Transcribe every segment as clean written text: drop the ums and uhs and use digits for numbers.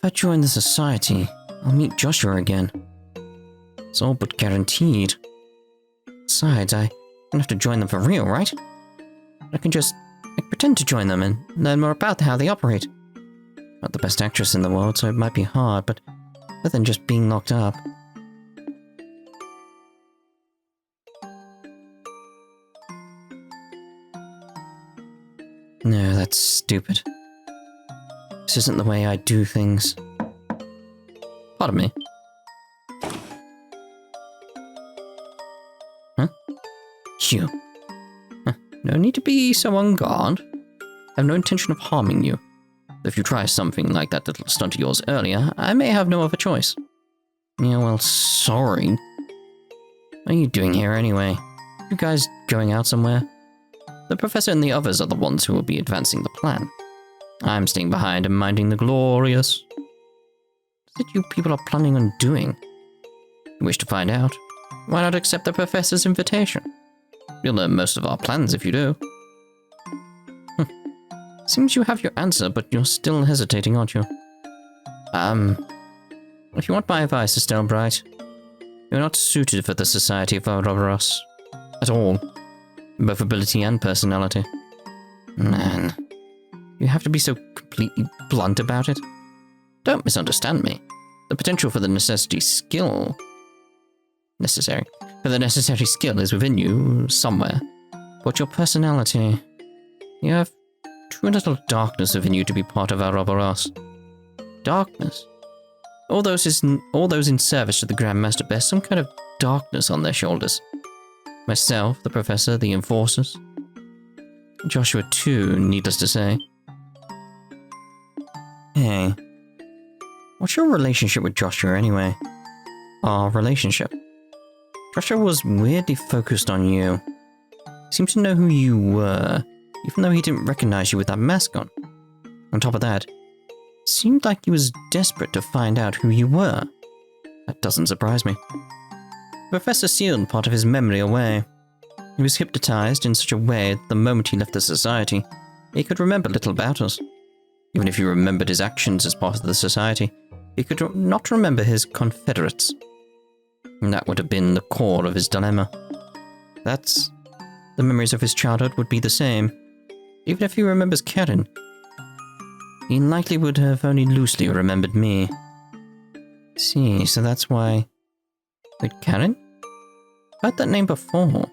I join the society, I'll meet Joshua again. It's all but guaranteed. Besides, I don't have to join them for real, right? I can just pretend to join them and learn more about how they operate. Not the best actress in the world, so it might be hard, but better than just being locked up. No, that's stupid. This isn't the way I do things. Pardon me. Huh? You. Huh. No need to be so on guard. I have no intention of harming you. If you try something like that little stunt of yours earlier, I may have no other choice. Yeah, well, sorry. What are you doing here anyway? You guys going out somewhere? The professor and the others are the ones who will be advancing the plan. I'm staying behind and minding the glorious. What is it you people are planning on doing? You wish to find out? Why not accept the professor's invitation? You'll learn most of our plans if you do. Seems you have your answer, but you're still hesitating, aren't you? If you want my advice, Estelle Bright, you're not suited for the Society of Ouroborous. At all. Both ability and personality. Man, you have to be so completely blunt about it. Don't misunderstand me. The potential for the necessary skill is within you, somewhere. But your personality, you have too little darkness within you to be part of Ouroborous. Darkness? All those in service to the Grand Master bear some kind of darkness on their shoulders. Myself, the Professor, the Enforcers. Joshua too, needless to say. Hey, what's your relationship with Joshua anyway? Our relationship? Joshua was weirdly focused on you. He seemed to know who you were, even though he didn't recognize you with that mask on. On top of that, it seemed like he was desperate to find out who you were. That doesn't surprise me. The Professor sealed part of his memory away. He was hypnotized in such a way that the moment he left the society, he could remember little about us. Even if he remembered his actions as part of the society, he could not remember his confederates. And that would have been the core of his dilemma. The memories of his childhood would be the same. Even if he remembers Karen, he likely would have only loosely remembered me. See, so that's why... Wait, Karen? I've heard that name before.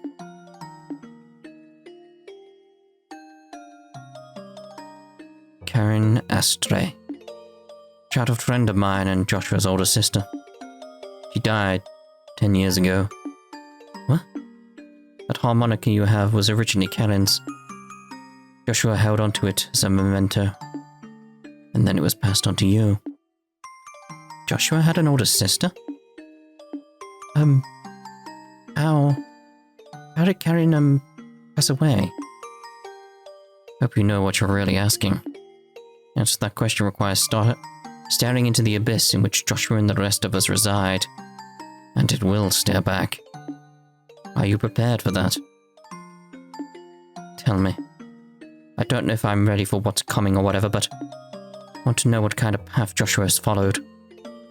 Karen Astre. Childhood friend of mine and Joshua's older sister. She died 10 years ago. What? That harmonica you have was originally Karen's. Joshua held onto it as a memento. And then it was passed on to you. Joshua had an older sister? How did Karen, pass away? Hope you know what you're really asking. Answer that question requires staring into the abyss in which Joshua and the rest of us reside. And it will stare back. Are you prepared for that? Tell me. I don't know if I'm ready for what's coming or whatever, but I want to know what kind of path Joshua has followed.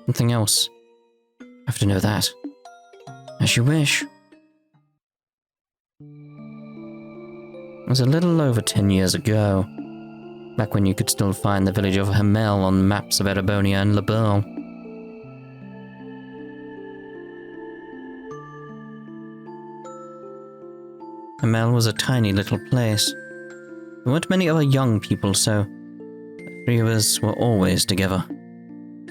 Nothing else. I have to know that. As you wish. It was a little over 10 years ago. Back when you could still find the village of Hamel on maps of Erebonia and Liberl. Hamel was a tiny little place. There weren't many other young people, so the three of us were always together.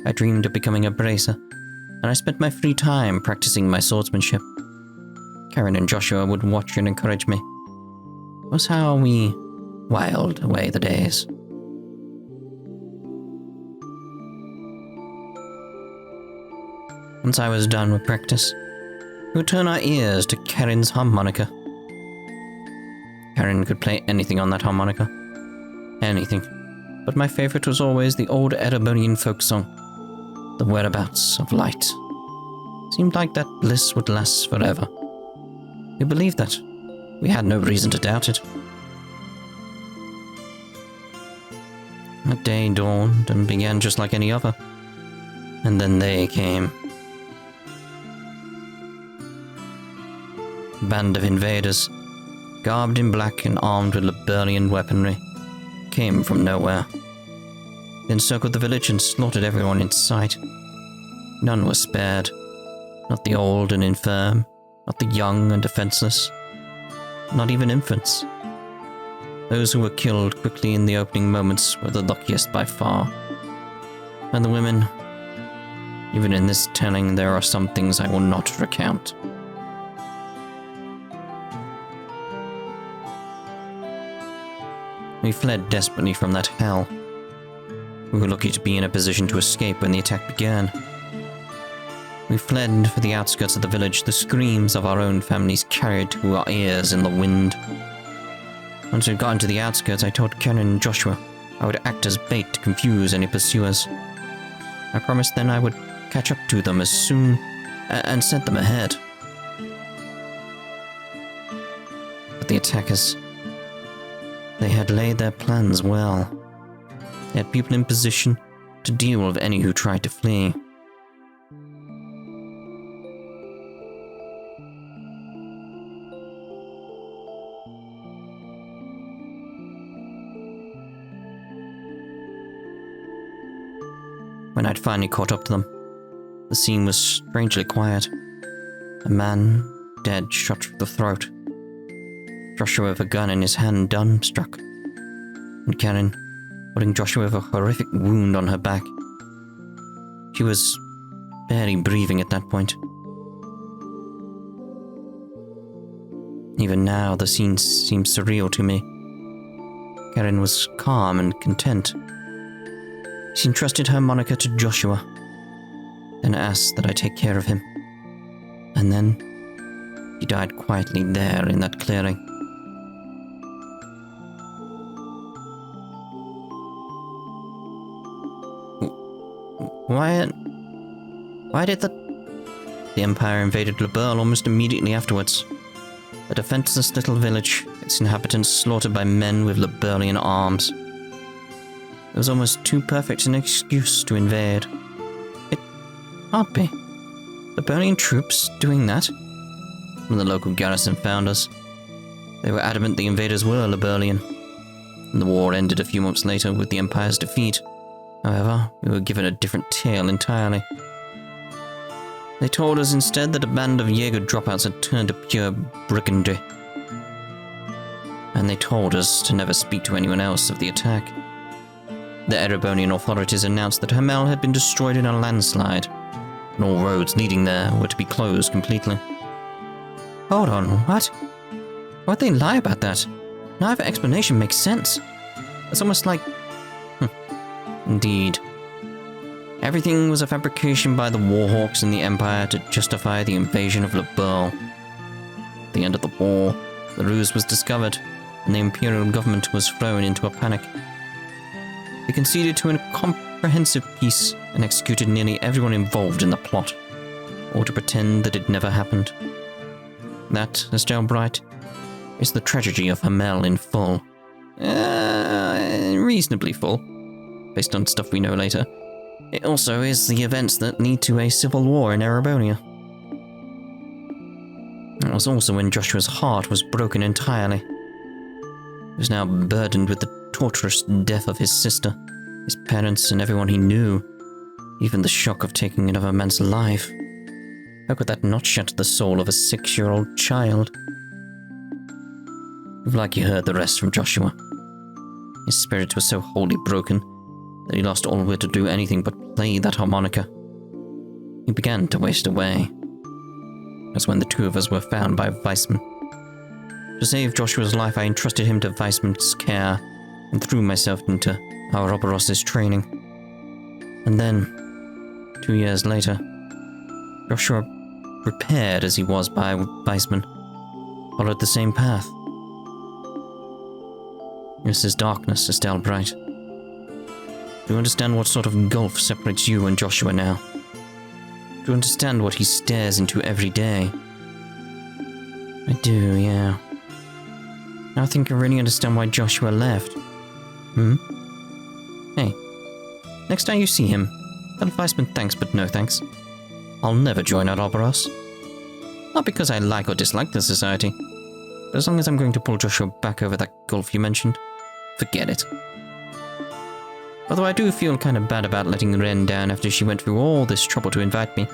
I dreamed of becoming a bracer, and I spent my free time practicing my swordsmanship. Karen and Joshua would watch and encourage me. It was how we whiled away the days. Once I was done with practice, we would turn our ears to Karen's harmonica. Karen could play anything on that harmonica. Anything. But my favorite was always the old Erebonian folk song, The Whereabouts of Light. Seemed like that bliss would last forever. We believed that. We had no reason to doubt it. That day dawned and began just like any other. And then they came. A band of invaders, garbed in black and armed with Liberlian weaponry, came from nowhere. They encircled the village and slaughtered everyone in sight. None was spared. Not the old and infirm, not the young and defenseless, not even infants. Those who were killed quickly in the opening moments were the luckiest by far. And the women, even in this telling, there are some things I will not recount. We fled desperately from that hell. We were lucky to be in a position to escape when the attack began. We fled for the outskirts of the village, the screams of our own families carried to our ears in the wind. Once we'd gotten to the outskirts, I told Karen and Joshua I would act as bait to confuse any pursuers. I promised then I would catch up to them as soon and send them ahead. But the attackers, they had laid their plans well. They had people in position to deal with any who tried to flee. When I'd finally caught up to them, the scene was strangely quiet. A man, dead, shot through the throat. Joshua with a gun in his hand, dumbstruck. And Karen, holding Joshua with a horrific wound on her back. She was barely breathing at that point. Even now, the scene seemed surreal to me. Karen was calm and content. She entrusted her moniker to Joshua, then asked that I take care of him. And then, he died quietly there in that clearing. Why did the Empire invaded Liberl almost immediately afterwards? A defenseless little village, its inhabitants slaughtered by men with Liberlian arms. It was almost too perfect an excuse to invade. It can't be. Liberlian troops doing that? When the local garrison found us, they were adamant the invaders were Liberlian. And the war ended a few months later with the Empire's defeat. However, we were given a different tale entirely. They told us instead that a band of Jaeger dropouts had turned to pure brigandry. And they told us to never speak to anyone else of the attack. The Ouroborous authorities announced that Hamel had been destroyed in a landslide, and all roads leading there were to be closed completely. Hold on, what? Why'd they lie about that? Neither explanation makes sense. It's almost like... Indeed. Everything was a fabrication by the warhawks in the Empire to justify the invasion of Liberl. At the end of the war, the ruse was discovered, and the Imperial government was thrown into a panic. They conceded to a comprehensive peace and executed nearly everyone involved in the plot, or to pretend that it never happened. That, Estelle Bright, is the tragedy of Hamel in full. Reasonably full, based on stuff we know later. It also is the events that lead to a civil war in Ouroborous. It was also when Joshua's heart was broken entirely. He was now burdened with the torturous death of his sister, his parents, and everyone he knew. Even the shock of taking another man's life. How could that not shatter the soul of a 6-year-old child? You've likely heard the rest from Joshua. His spirit was so wholly broken that he lost all will to do anything but play that harmonica. He began to waste away. That's when the two of us were found by Weissman. To save Joshua's life, I entrusted him to Weissman's care and threw myself into Ouroborous' training. And then, 2 years later, Joshua, prepared as he was by Weissman, followed the same path. This is darkness, Estelle Bright. Do you understand what sort of gulf separates you and Joshua now? Do you understand what he stares into every day? I do, yeah. Now I think I really understand why Joshua left. Hey, next time you see him, Advisement thanks, but no thanks. I'll never join Ouroborous. Not because I like or dislike the society, but as long as I'm going to pull Joshua back over that gulf you mentioned, forget it. Although I do feel kind of bad about letting Ren down after she went through all this trouble to invite me.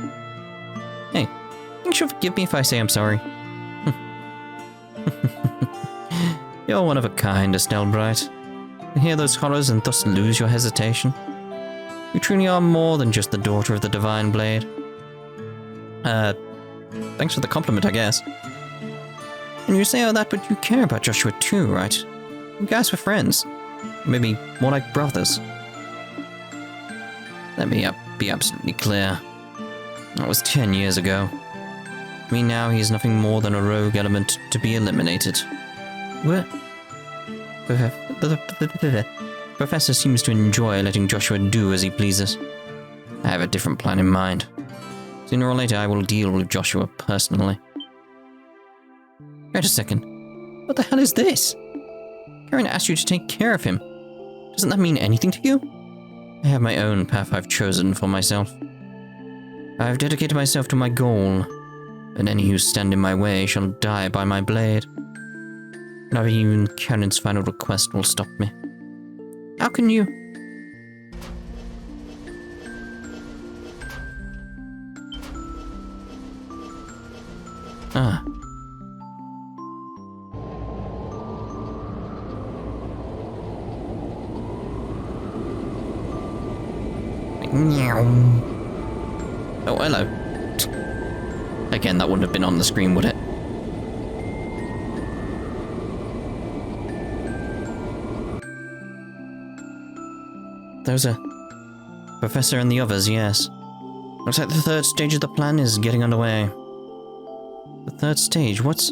Hey, think she'll forgive me if I say I'm sorry? You're one of a kind, Estelle Bright. You hear those horrors and thus lose your hesitation. You truly are more than just the daughter of the Divine Blade. Thanks for the compliment, I guess. And you say all that, but you care about Joshua too, right? You guys were friends. Maybe more like brothers. Let me be absolutely clear. That was 10 years ago. To me now, he is nothing more than a rogue element to be eliminated. What? The Professor seems to enjoy letting Joshua do as he pleases. I have a different plan in mind. Sooner or later, I will deal with Joshua personally. Wait a second. What the hell is this? Karen asked you to take care of him. Doesn't that mean anything to you? I have my own path I've chosen for myself. I've dedicated myself to my goal, and any who stand in my way shall die by my blade. Not even Karen's final request will stop me. How can you? Ah. Oh, hello. Again, that wouldn't have been on the screen, would it? Those are Professor and the others, yes. Looks like the third stage of the plan is getting underway. The third stage, what's...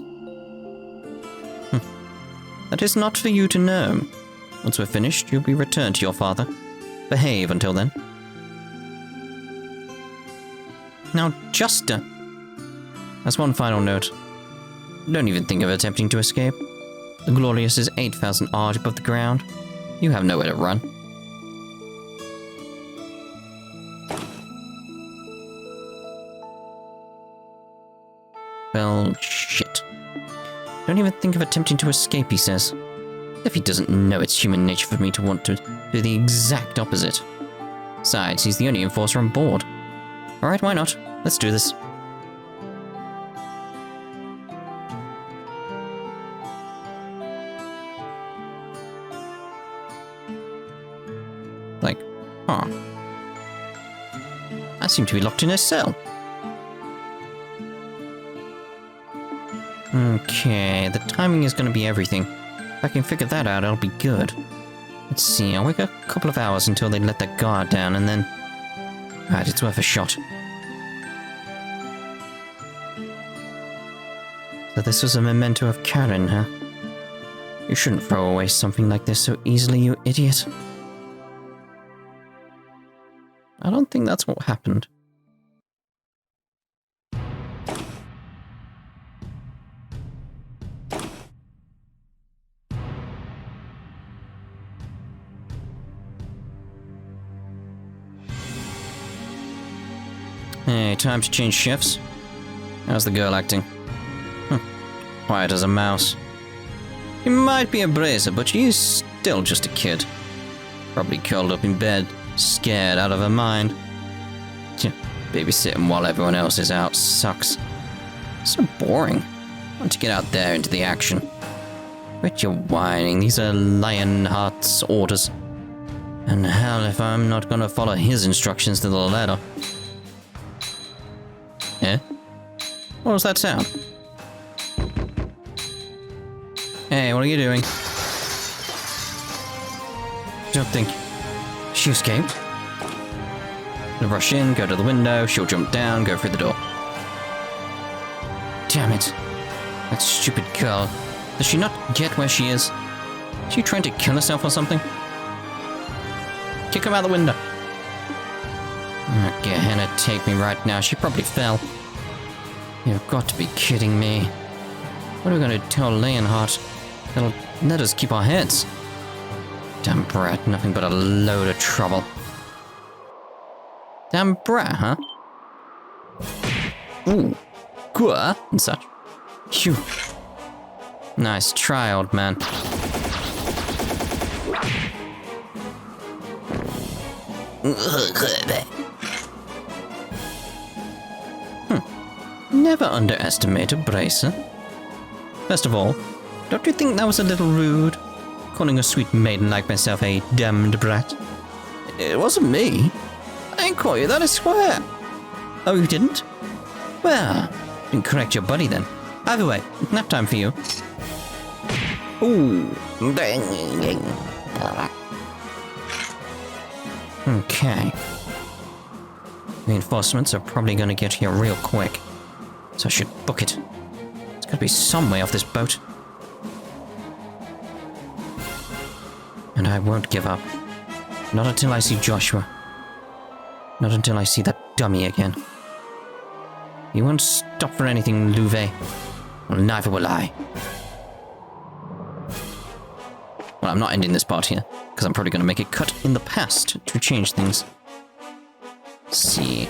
That is not for you to know. Once we're finished, you'll be returned to your father. Behave until then. Now, just... As one final note. Don't even think of attempting to escape. The Glorious is 8,000 arch above the ground. You have nowhere to run. Well, shit. Don't even think of attempting to escape, he says. If he doesn't know it's human nature for me to want to do the exact opposite. Besides, he's the only enforcer on board. Alright, why not? Let's do this. Like, huh. I seem to be locked in a cell. Okay, the timing is going to be everything. If I can figure that out, I'll be good. Let's see, I'll wait a couple of hours until they let that guard down, and then... Right, it's worth a shot. So this was a memento of Karen, huh? You shouldn't throw away something like this so easily, you idiot. I don't think that's what happened. Hey, time to change shifts. How's the girl acting? Quiet as a mouse. She might be a bracer, but she's still just a kid. Probably curled up in bed, scared out of her mind. Babysitting while everyone else is out sucks. So boring. I want to get out there into the action. Quit your whining, these are Lionheart's orders. And hell if I'm not gonna follow his instructions to the letter. Eh? What was that sound? Hey, what are you doing? Don't think... She escaped? Gonna rush in, go to the window, she'll jump down, go through the door. Damn it. That stupid girl. Does she not get where she is? Is she trying to kill herself or something? Kick her out the window. Oh, Gehenna, take me right now. She probably fell. You've got to be kidding me. What are we going to tell Lionheart? That'll let us keep our heads. Damn brat, nothing but a load of trouble. Damn brat, huh? Ooh. Gua and such. Phew. Nice try, old man. Never underestimate a bracer. First of all, don't you think that was a little rude? Calling a sweet maiden like myself a damned brat? It wasn't me. I didn't call you that, I swear. Oh, you didn't? Well, you can correct your buddy then. Either way, nap time for you. Ooh. Okay. Reinforcements are probably gonna get here real quick. So I should book it. There's gotta be some way off this boat. And I won't give up. Not until I see Joshua. Not until I see that dummy again. He won't stop for anything, Loewe. Well, neither will I. Well, I'm not ending this part here, because I'm probably going to make a cut in the past to change things. Let's see.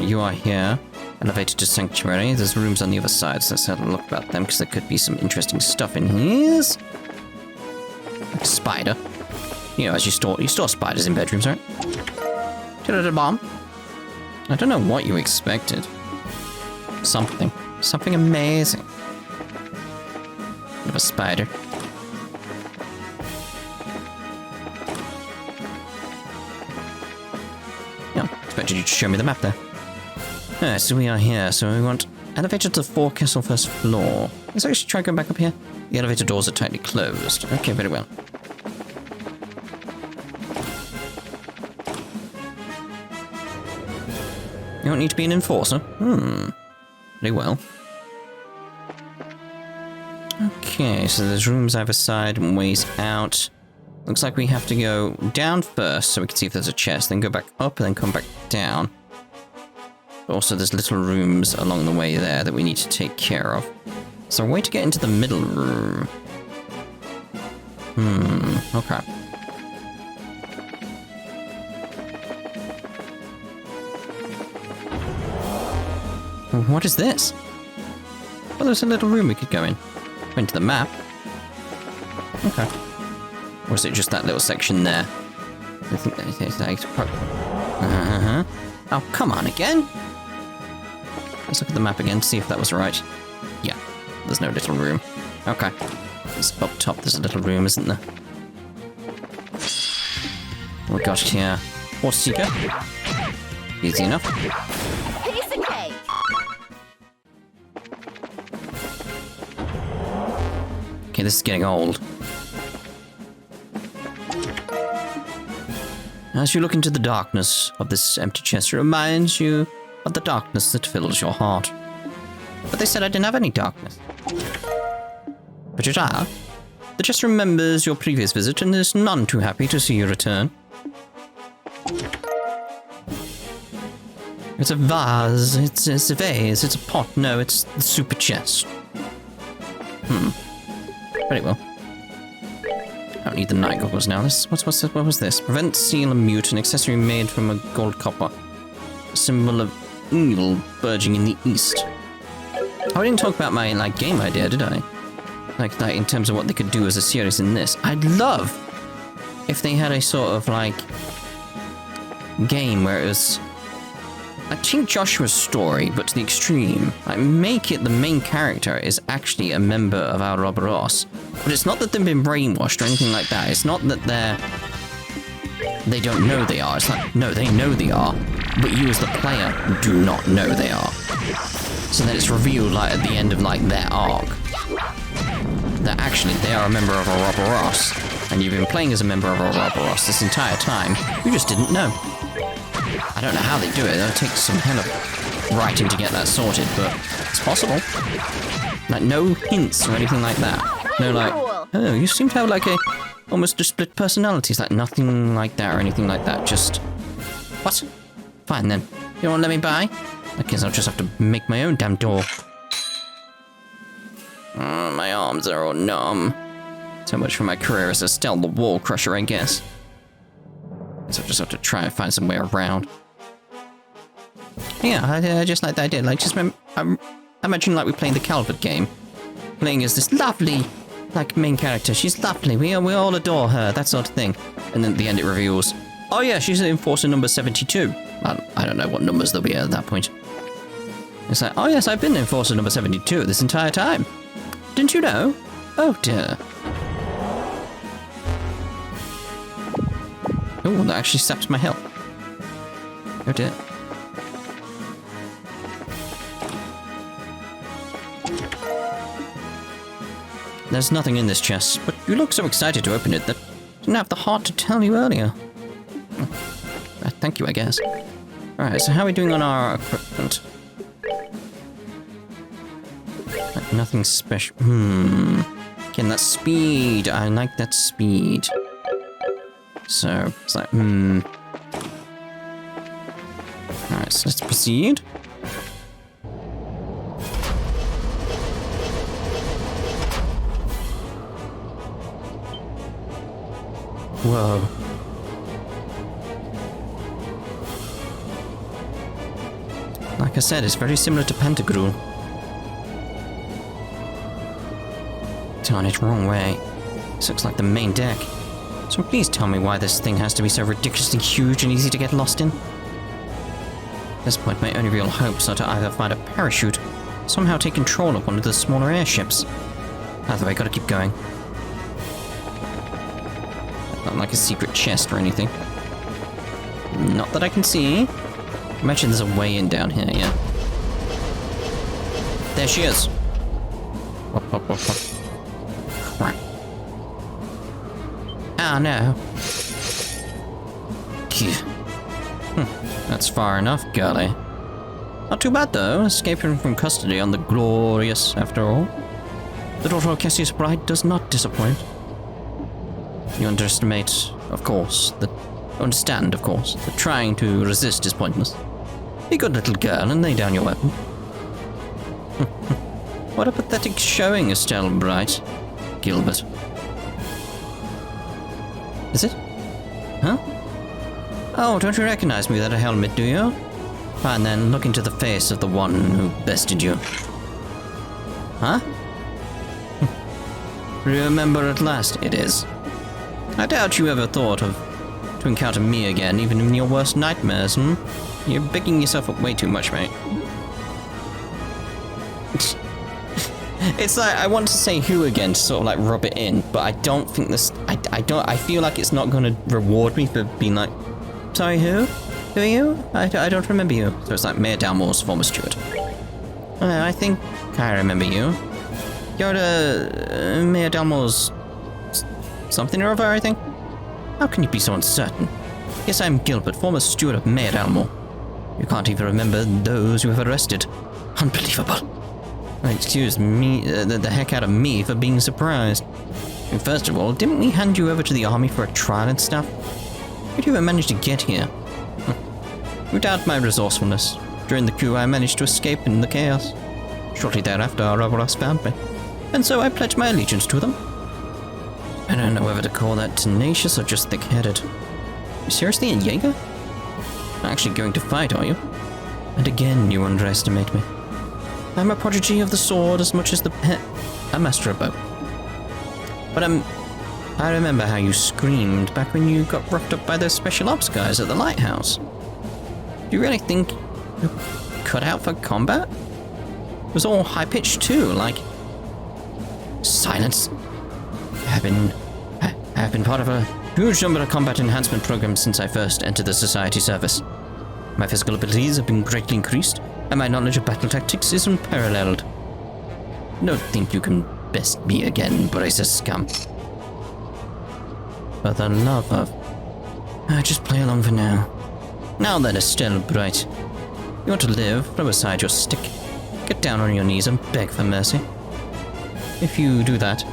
You are here. Elevator to Sanctuary. There's rooms on the other side, so let's have a look about them, because there could be some interesting stuff in here. Like a spider. You know, as you store spiders in bedrooms, right? Bomb. I don't know what you expected. Something amazing. Bit of a spider. Yeah, expected you to show me the map there. Alright, so we are here. So we want elevator to the forecastle first floor. Let's actually try going back up here. The elevator doors are tightly closed. Okay, very well. You don't need to be an enforcer? Very well. Okay, so there's rooms either side and ways out. Looks like we have to go down first so we can see if there's a chest, then go back up and then come back down. But also there's little rooms along the way there that we need to take care of. Is there a way to get into the middle room? Okay. What is this? Well, there's a little room we could go in. Go into the map. Okay. Or is it just that little section there? I think that is like... Oh, come on again. Let's look at the map again to see if that was right. Yeah, there's no little room. Okay. It's up top, there's a little room, isn't there? Oh my gosh, here. Horse seeker. Easy enough. Okay, this is getting old. As you look into the darkness of this empty chest, it reminds you of the darkness that fills your heart. But they said I didn't have any darkness. But you are. The chest remembers your previous visit and is none too happy to see you return. It's a vase, it's a vase, it's a pot, no, it's the super chest. Very well. I don't need the night goggles now. What was this? Prevent, seal, and mute, an accessory made from a gold copper. A symbol of evil burgeoning in the east. Oh, I didn't talk about my, game idea, did I? Like, in terms of what they could do as a series in this. I'd love if they had a sort of, game where it was... I think Joshua's story, but to the extreme. Like, make it the main character is actually a member of Ouroborous. But it's not that they've been brainwashed or anything like that. It's not that they don't know they are. It's like, no, they know they are. But you as the player do not know they are. So then it's revealed, at the end of, their arc. That actually they are a member of Ouroborous. And you've been playing as a member of Ouroborous this entire time. You just didn't know. I don't know how they do it. It'll take some hell of writing to get that sorted, but it's possible. No hints or anything like that. No, oh, you seem to have almost a split personalities. Nothing like that or anything like that. Just, what? Fine then. You don't want to let me by? I guess I'll just have to make my own damn door. My arms are all numb. So much for my career as Estelle the Wall Crusher, I guess. So I just have to try and find some way around. Yeah, I just like the idea. Like, just imagine like we're playing the Calvert game. Playing as this lovely, like, main character. She's lovely. We all adore her. That sort of thing. And then at the end it reveals, oh yeah, she's Enforcer number 72. I don't know what numbers there'll be at that point. It's like, oh yes, I've been Enforcer number 72 this entire time. Didn't you know? Oh dear. Oh, that actually saps my health. Oh dear. There's nothing in this chest, but you look so excited to open it that I didn't have the heart to tell you earlier. Thank you, I guess. Alright, so how are we doing on our equipment? Nothing special. Again, that speed. I like that speed. So, it's like, Alright, so let's proceed. Whoa. Like I said, it's very similar to Pentagrul. Darn it, wrong way. This looks like the main deck. So please tell me why this thing has to be so ridiculously huge and easy to get lost in. At this point, my only real hopes are to either find a parachute, or somehow take control of one of the smaller airships. Either way, gotta keep going. Not like a secret chest or anything. Not that I can see. Imagine there's a way in down here, yeah. There she is. Whoop, whoop, whoop, whoop. Crap. Oh no. That's far enough, golly. Not too bad though, escaping from custody on the Glorious after all. The daughter of Cassius Bright does not disappoint. You understand, of course, that trying to resist is pointless. Be a good little girl and lay down your weapon. What a pathetic showing, Estelle Bright. Gilbert. Is it? Huh? Oh, don't you recognize me without a helmet, do you? Fine then, look into the face of the one who bested you. Huh? Remember at last, it is. I doubt you ever thought to encounter me again, even in your worst nightmares, You're bigging yourself up way too much, mate. It's like, I want to say who again to sort of like rub it in, but I don't think this, I feel like it's not going to reward me for being like, sorry, who? Who are you? I don't remember you. So it's like Mayor Dalmore's former steward. I think I remember you. You're Mayor Dalmore's something or other, I think? How can you be so uncertain? Yes, I'm Gilbert, former steward of Mayor Dalmore. You can't even remember those you have arrested. Unbelievable. Excuse me, the heck out of me for being surprised. And first of all, didn't we hand you over to the army for a trial and stuff? How did you even manage to get here? You doubt my resourcefulness. During the coup, I managed to escape in the chaos. Shortly thereafter, Ouroborous found me, and so I pledged my allegiance to them. I don't know whether to call that tenacious or just thick-headed. You seriously a Jaeger? Actually going to fight, are you? And again, you underestimate me. I'm a prodigy of the sword as much as a master of both. But I remember how you screamed back when you got roughed up by those special ops guys at the lighthouse. Do you really think you're cut out for combat? It was all high-pitched too, like... Silence. I have been part of a huge number of combat enhancement programs since I first entered the Society service. My physical abilities have been greatly increased, and my knowledge of battle tactics is unparalleled. Don't think you can best me again, bracer scum. For the love of... just play along for now. Now then, Estelle Bright. You want to live? Throw aside your stick. Get down on your knees and beg for mercy. If you do that,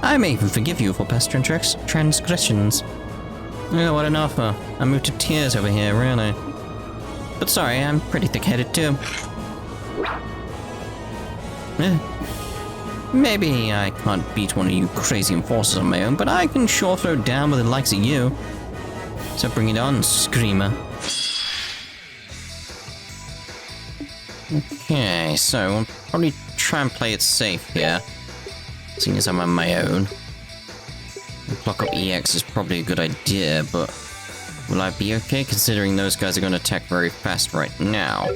I may even forgive you for past transgressions. Oh, what an offer. I'm moved to tears over here, really. But sorry, I'm pretty thick-headed too. Maybe I can't beat one of you crazy enforcers on my own, but I can sure throw down with the likes of you. So bring it on, Screamer. Okay, so I'll probably try and play it safe here, seeing as I'm on my own. Clock up EX is probably a good idea, but will I be okay considering those guys are going to attack very fast right now?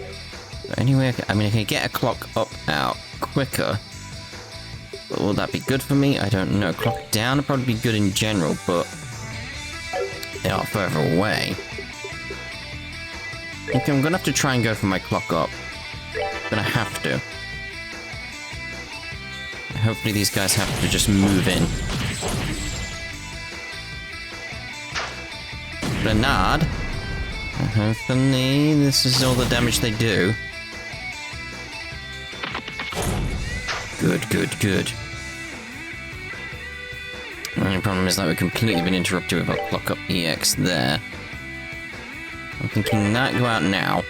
But anyway, I mean, I can get a clock up out quicker. But will that be good for me? I don't know. Clock down would probably be good in general, but they are further away. Okay, I'm going to have to try and go for my clock up. I'm gonna have to. Hopefully these guys have to just move in. Grenade. Hopefully this is all the damage they do. Good, good, good. The only problem is that we've completely been interrupted with our clock up EX there. I'm thinking that go out now.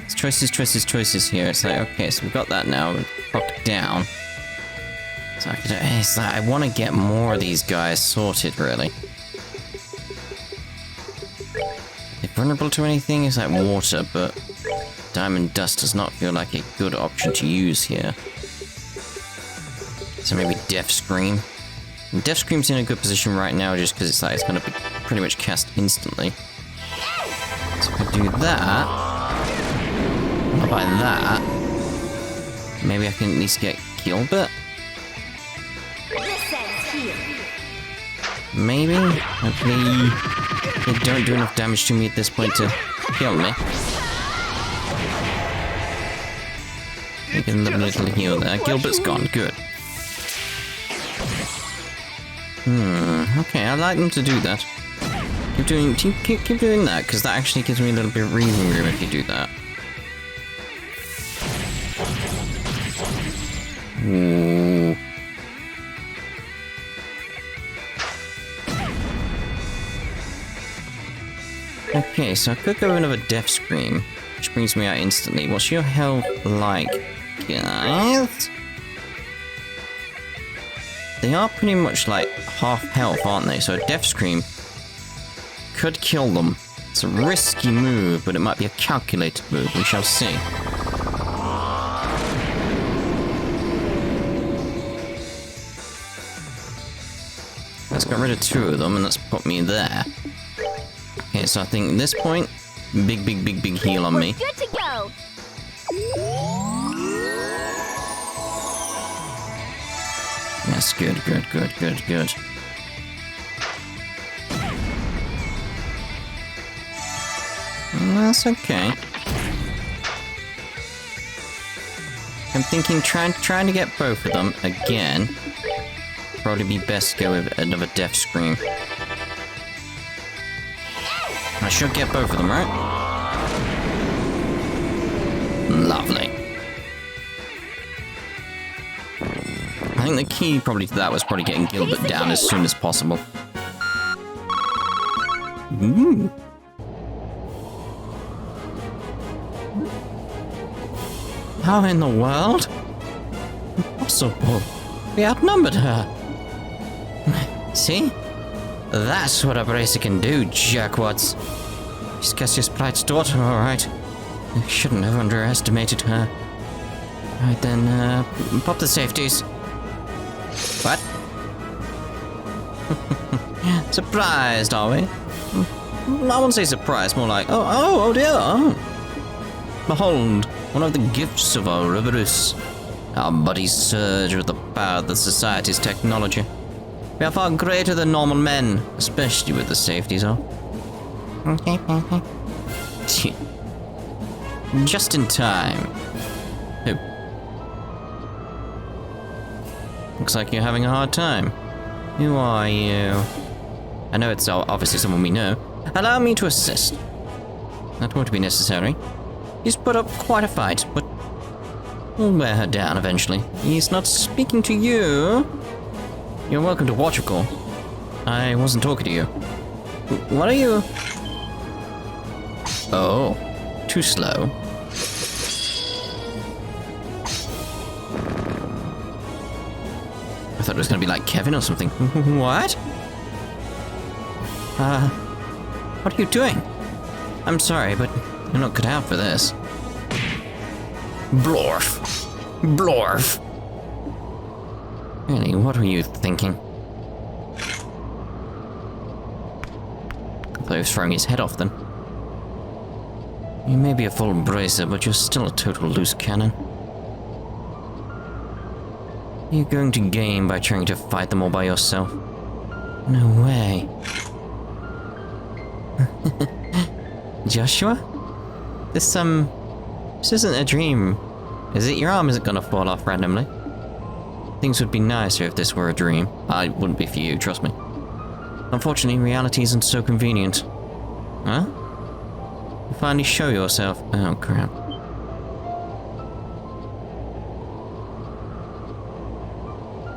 It's choices here. It's like, okay, so we've got that now. Clocked down. So it's like, I want to get more of these guys sorted, really. They're vulnerable to anything? It's like water, but diamond dust does not feel like a good option to use here. So maybe Death Scream. And Death Scream's in a good position right now just because it's like it's going to be pretty much cast instantly. So if I do that... By that, maybe I can at least get Gilbert? Maybe? Hopefully they don't do enough damage to me at this point to kill me. Make a little heal there. Gilbert's gone, good. Okay, I'd like them to do that. Keep doing that, because that actually gives me a little bit of breathing room if you do that. Ooh. Okay, so I could go another Death Scream, which brings me out instantly. What's your health like, guys? They are pretty much like half health, aren't they? So a Death Scream could kill them. It's a risky move, but it might be a calculated move. We shall see. Let's get rid of two of them and let's put me there. Okay, so I think at this point, big heal on me. Good to go. Yes, good. That's okay. I'm thinking trying to get both of them again. Probably be best to go with another Death Scream. I should get both of them, right? Lovely. I think the key probably to that was probably getting Gilbert down as soon as possible. Ooh. How in the world? Impossible. We outnumbered her. See? That's what a bracer can do, jerkwads. She's Cassius Bright's daughter, alright. I shouldn't have underestimated her. Alright then, pop the safeties. What? Surprised, are we? I won't say surprised, more like, oh dear, oh. Behold, one of the gifts of Ouroborous. Our bodies surge with the power of the Society's technology. We are far greater than normal men, especially with the safeties off. Just in time. Who? Looks like you're having a hard time. Who are you? I know it's obviously someone we know. Allow me to assist. That won't be necessary. He's put up quite a fight, but we'll wear her down eventually. He's not speaking to you. You're welcome to watch a call. I wasn't talking to you. What are you? Oh, too slow. thought it was gonna be like Kevin or something. What? What are you doing? I'm sorry, but you're not cut out for this. Blorf. Blorf. Really, what were you thinking? I thought he was throwing his head off then. You may be a full bracer, but you're still a total loose cannon. You're going to gain by trying to fight them all by yourself. No way. Joshua? This isn't a dream. Is it? Your arm isn't gonna fall off randomly. Things would be nicer if this were a dream. It wouldn't be for you, trust me. Unfortunately, reality isn't so convenient. Huh? You finally show yourself. Oh, crap.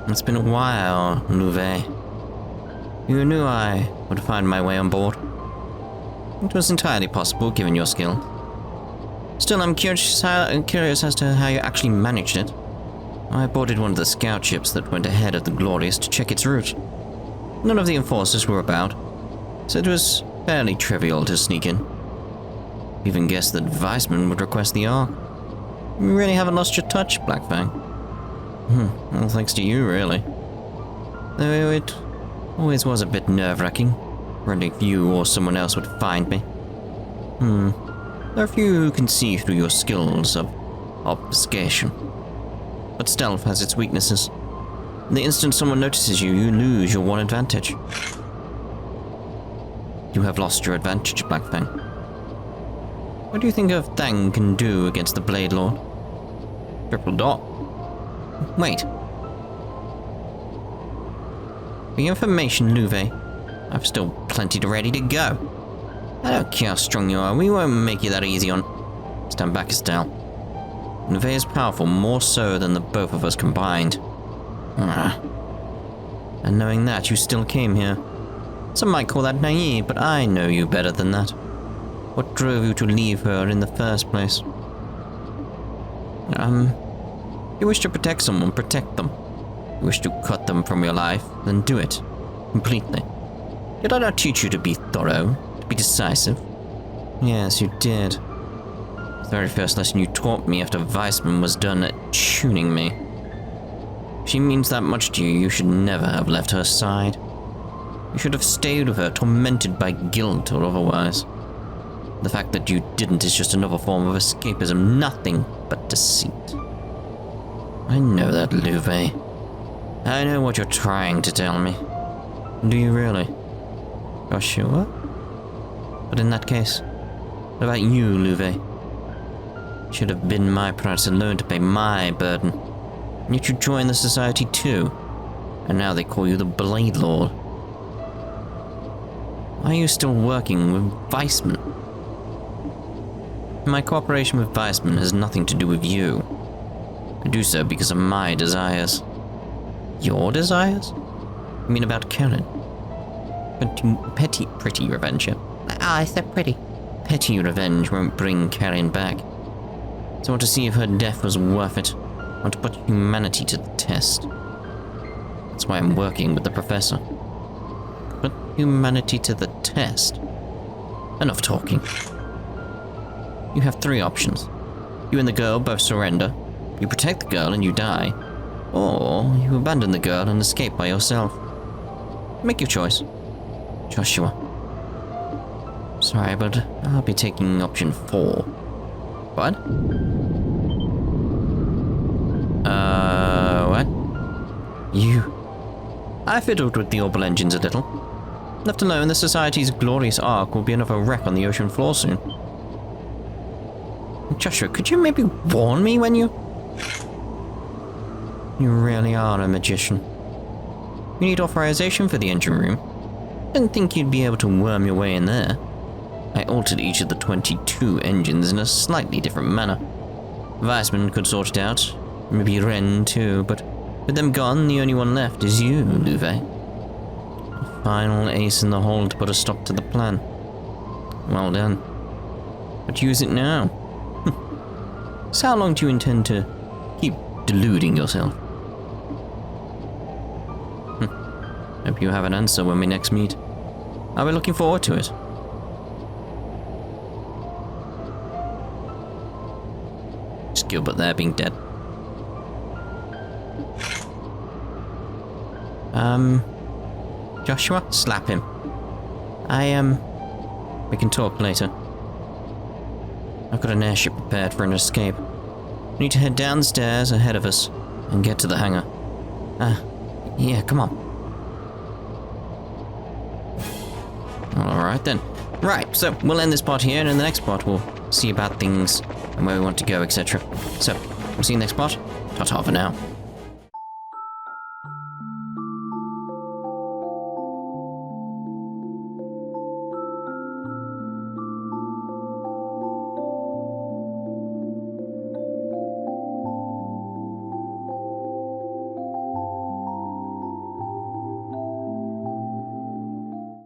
It's been a while, Loewe. You knew I would find my way on board. It was entirely possible, given your skill. Still, I'm curious as to how you actually managed it. I boarded one of the scout ships that went ahead of the Glorious to check its route. None of the enforcers were about, so it was fairly trivial to sneak in. Even guessed that Weissman would request the Ark. You really haven't lost your touch, Blackfang. Well, thanks to you, really. Though it always was a bit nerve-wracking, wondering if you or someone else would find me. There are few who can see through your skills of obfuscation. But stealth has its weaknesses. The instant someone notices you, you lose your one advantage. You have lost your advantage, Blackfang. What do you think of Thang can do against the Blade Lord? Triple dot. Wait. For your information, Loewe, I've still plenty ready to go. I don't care how strong you are, we won't make you that easy on. Stand back, Estelle. Loewe is powerful, more so than the both of us combined. And knowing that, you still came here. Some might call that naive, but I know you better than that. What drove you to leave her in the first place? You wish to protect someone, protect them. You wish to cut them from your life, then do it. Completely. Did I not teach you to be thorough, to be decisive? Yes, you did. The very first lesson you taught me after Weissman was done at tuning me. If she means that much to you, you should never have left her side. You should have stayed with her, tormented by guilt or otherwise. The fact that you didn't is just another form of escapism, nothing but deceit. I know that, Loewe. I know what you're trying to tell me. Do you really? You're sure? But in that case, what about you, Loewe? Should have been my price alone to pay my burden. And yet you joined the society too. And now they call you the Blade Lord. Why are you still working with Weissman? My cooperation with Weissman has nothing to do with you. I do so because of my desires. Your desires? You mean about Karen? Pretty revenge, yeah. I said pretty. Petty revenge won't bring Karen back. So I want to see if her death was worth it. I want to put humanity to the test. That's why I'm working with the professor. Put humanity to the test. Enough talking. You have three options. You and the girl both surrender. You protect the girl and you die. Or you abandon the girl and escape by yourself. Make your choice. Joshua. Sorry, but I'll be taking option 4. What? What? You. I fiddled with the orbital engines a little. Left alone, the Society's glorious ark will be another wreck on the ocean floor soon. Joshua, could you maybe warn me when you... You really are a magician. You need authorization for the engine room. Didn't think you'd be able to worm your way in there. I altered each of the 22 engines in a slightly different manner. Weissman could sort it out. Maybe Ren too, but with them gone, the only one left is you, Loewe. A final ace in the hole to put a stop to the plan. Well done. But use it now. So how long do you intend to keep deluding yourself? Hope you have an answer when we next meet. I'll be looking forward to it. Just Gilbert there being dead. Joshua, slap him. We can talk later. I've got an airship prepared for an escape. We need to head down the stairs ahead of us and get to the hangar. Yeah, come on. Alright then. Right, so we'll end this part here, and in the next part we'll see about things and where we want to go, etc. So, we'll see you next part. Ta-ta for now.